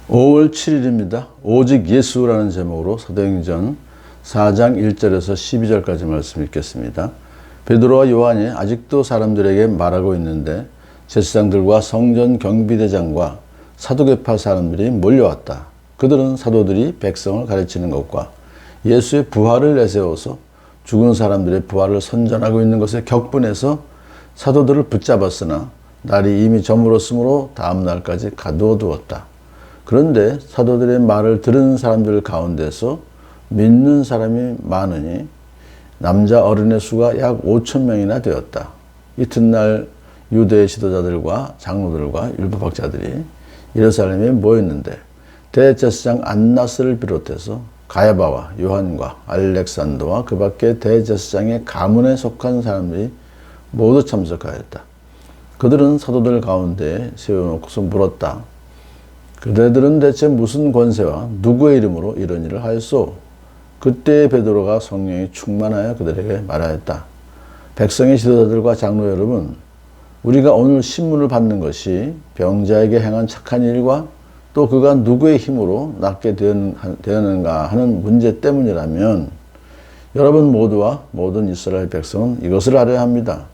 5월 7일입니다. 오직 예수라는 제목으로 사도행전 4장 1절에서 12절까지 말씀 읽겠습니다. 베드로와 요한이 아직도 사람들에게 말하고 있는데 제사장들과 성전 경비대장과 사두개파 사람들이 몰려왔다. 그들은 사도들이 백성을 가르치는 것과 예수의 부활을 내세워서 죽은 사람들의 부활을 선전하고 있는 것에 격분해서 사도들을 붙잡았으나 날이 이미 저물었으므로 다음 날까지 가두어 두었다. 그런데 사도들의 말을 들은 사람들 가운데서 믿는 사람이 많으니 남자 어른의 수가 약 5천 명이나 되었다. 이튿날 유대의 지도자들과 장로들과 율법학자들이 예루살렘에 모였는데 대제사장 안나스를 비롯해서 가야바와 요한과 알렉산더와 그 밖에 대제사장의 가문에 속한 사람들이 모두 참석하였다. 그들은 사도들 가운데 세워놓고서 물었다. 그대들은 대체 무슨 권세와 누구의 이름으로 이런 일을 하였소? 그때 베드로가 성령이 충만하여 그들에게 말하였다. 백성의 지도자들과 장로 여러분, 우리가 오늘 신문을 받는 것이 병자에게 행한 착한 일과 또 그가 누구의 힘으로 낫게 되었는가 하는 문제 때문이라면 여러분 모두와 모든 이스라엘 백성은 이것을 알아야 합니다.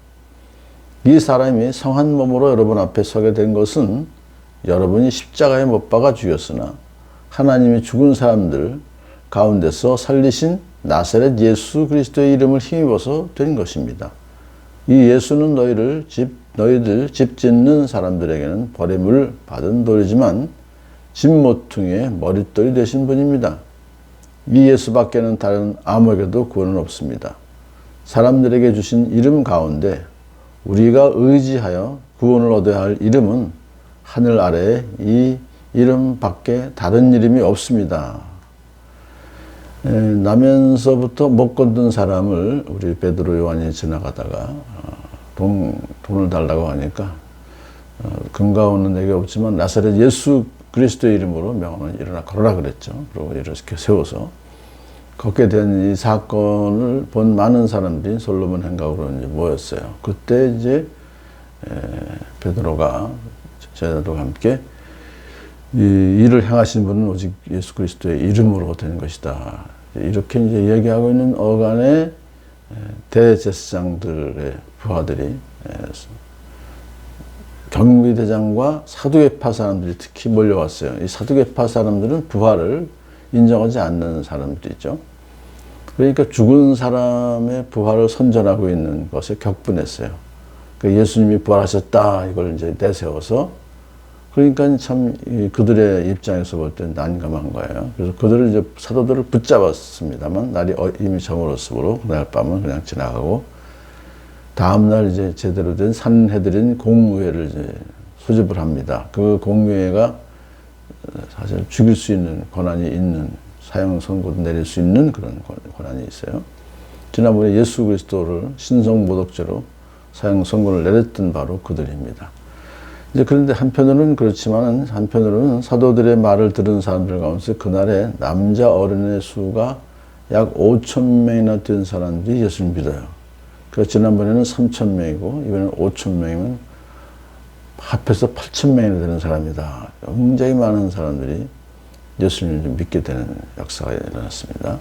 이 사람이 성한 몸으로 여러분 앞에 서게 된 것은 여러분이 십자가에 못 박아 죽였으나 하나님이 죽은 사람들 가운데서 살리신 나사렛 예수 그리스도의 이름을 힘입어서 된 것입니다. 이 예수는 너희들 집 짓는 사람들에게는 버림을 받은 돌이지만 집 모퉁이의 머릿돌이 되신 분입니다. 이 예수밖에는 다른 아무에게도 구원은 없습니다. 사람들에게 주신 이름 가운데 우리가 의지하여 구원을 얻어야 할 이름은 하늘 아래에 이 이름 밖에 다른 이름이 없습니다. 나면서부터 못 걷는 사람을 우리 베드로 요한이 지나가다가 돈을 달라고 하니까 금가오는 내게 없지만 나사렛 예수 그리스도의 이름으로 명하면 일어나 걸어라 그랬죠. 그리고 이렇게 세워서 걷게 된 이 사건을 본 많은 사람들이 솔로몬 행각으로 이제 모였어요. 그때 이제 베드로가 제자들과 함께 이 일을 행하신 분은 오직 예수 그리스도의 이름으로 된 것이다. 이렇게 이제 얘기하고 있는 어간에 대제사장들의 부하들이 경비대장과 사두개파 사람들이 특히 몰려왔어요. 이 사두개파 사람들은 부활을 인정하지 않는 사람들이죠. 그러니까 죽은 사람의 부활을 선전하고 있는 것에 격분했어요. 예수님이 부활하셨다 이걸 이제 내세워서 그러니까 참 그들의 입장에서 볼 때 난감한 거예요. 그래서 그들을 이제 사도들을 붙잡았습니다만 날이 이미 저물었으므로 그날 밤은 그냥 지나가고 다음 날 이제 제대로 된 산헤드린 공무회를 이제 소집을 합니다. 그 공무회가 사실 죽일 수 있는 권한이 있는 사형 선고도 내릴 수 있는 그런 권한이 있어요. 지난번에 예수 그리스도를 신성 모독죄로 사형 선고를 내렸던 바로 그들입니다. 이제 그런데 한편으로는 그렇지만 한편으로는 사도들의 말을 들은 사람들 가운데 그날에 남자 어른의 수가 약 5천 명이나 된 사람들이 예수를 믿어요. 그래서 지난번에는 3천 명이고 이번에는 5천 명이면 합해서 8천 명이나 되는 사람이다. 굉장히 많은 사람들이 예수님을 믿게 되는 역사가 일어났습니다.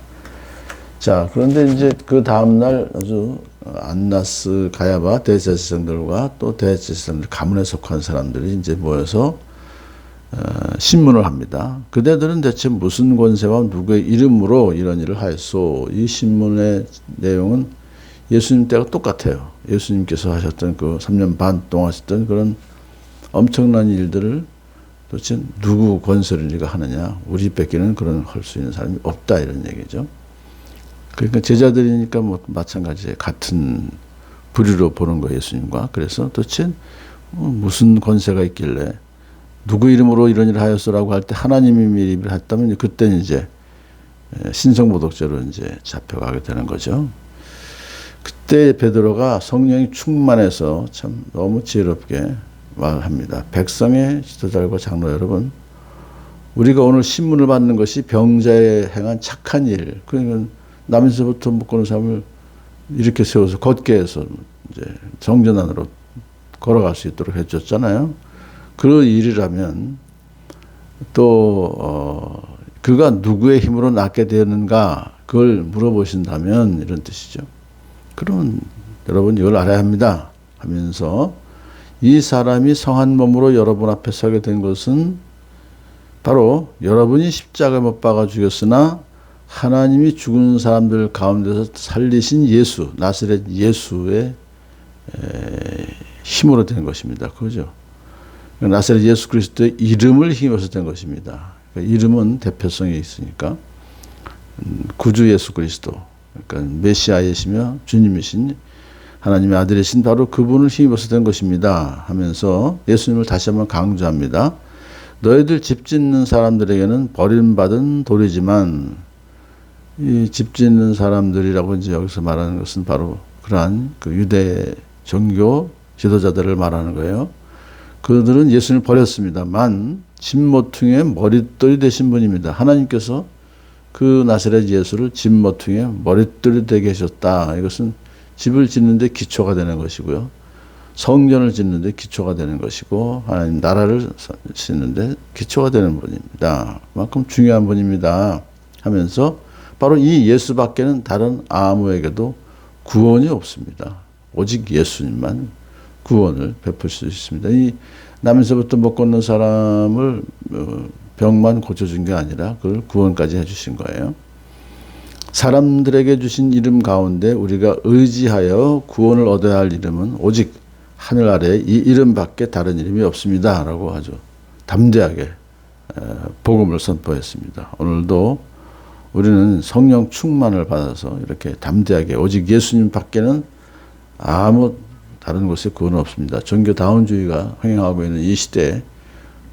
자, 그런데 이제 그 다음날 아주 안나스, 가야바 대제사장들과 또 대제사장들 가문에 속한 사람들이 이제 모여서 신문을 합니다. 그대들은 대체 무슨 권세와 누구의 이름으로 이런 일을 하였소? 이 신문의 내용은 예수님 때가 똑같아요. 예수님께서 하셨던 그 3년 반 동안 하셨던 그런 엄청난 일들을 도대체 누구 권세를 네가 하느냐? 우리 뺏기는 그런 할 수 있는 사람이 없다 이런 얘기죠. 그러니까 제자들이니까 뭐 마찬가지에 같은 부류로 보는 거예요, 예수님과. 그래서 도대체 무슨 권세가 있길래 누구 이름으로 이런 일을 하였소라고 할 때 하나님이 일을 했다면 그때는 이제 신성모독죄로 이제 잡혀가게 되는 거죠. 그때 베드로가 성령이 충만해서 참 너무 지혜롭게 말합니다. 백성의 지도자들과 장로 여러분, 우리가 오늘 신문을 받는 것이 병자에 행한 착한 일, 그러니까 나면서부터 못 걷는 사람을 이렇게 세워서 걷게 해서 이제 정전 안으로 걸어갈 수 있도록 해줬잖아요. 그 일이라면 또 그가 누구의 힘으로 낫게 되었는가 그걸 물어보신다면 이런 뜻이죠. 그러면 여러분 이걸 알아야 합니다 하면서 이 사람이 성한 몸으로 여러분 앞에 서게 된 것은 바로 여러분이 십자가에 못 박아 죽였으나 하나님이 죽은 사람들 가운데서 살리신 예수, 나사렛 예수의 힘으로 된 것입니다. 그죠? 나사렛 예수 그리스도의 이름을 힘입어서 된 것입니다. 그러니까 이름은 대표성이 있으니까 구주 예수 그리스도, 그러니까 메시아이시며 주님이신 하나님의 아들이신 바로 그분을 힘입어서 된 것입니다 하면서 예수님을 다시 한번 강조합니다. 너희들 집 짓는 사람들에게는 버림받은 돌이지만 이 집 짓는 사람들이라고 이제 여기서 말하는 것은 바로 그러한 그 유대 종교 지도자들을 말하는 거예요. 그들은 예수님을 버렸습니다만 집모퉁이의 머릿돌이 되신 분입니다. 하나님께서 그 나사렛 예수를 집모퉁이의 머릿돌이 되게 하셨다. 이것은 집을 짓는데 기초가 되는 것이고요. 성전을 짓는데 기초가 되는 것이고 하나님 나라를 짓는데 기초가 되는 분입니다. 그만큼 중요한 분입니다 하면서 바로 이 예수밖에는 다른 아무에게도 구원이 없습니다. 오직 예수님만 구원을 베풀 수 있습니다. 이 나면서부터 못 걷는 사람을 병만 고쳐준 게 아니라 그걸 구원까지 해주신 거예요. 사람들에게 주신 이름 가운데 우리가 의지하여 구원을 얻어야 할 이름은 오직 하늘 아래에 이 이름밖에 다른 이름이 없습니다 라고 아주 담대하게 복음을 선포했습니다. 오늘도 우리는 성령 충만을 받아서 이렇게 담대하게 오직 예수님 밖에는 아무 다른 곳에 구원은 없습니다. 종교다운주의가 횡행하고 있는 이 시대에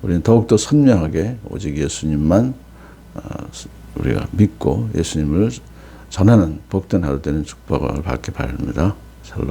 우리는 더욱더 선명하게 오직 예수님만 우리가 믿고 예수님을 전하는 복된 하루 되는 축복을 받기 바랍니다. 샬롬.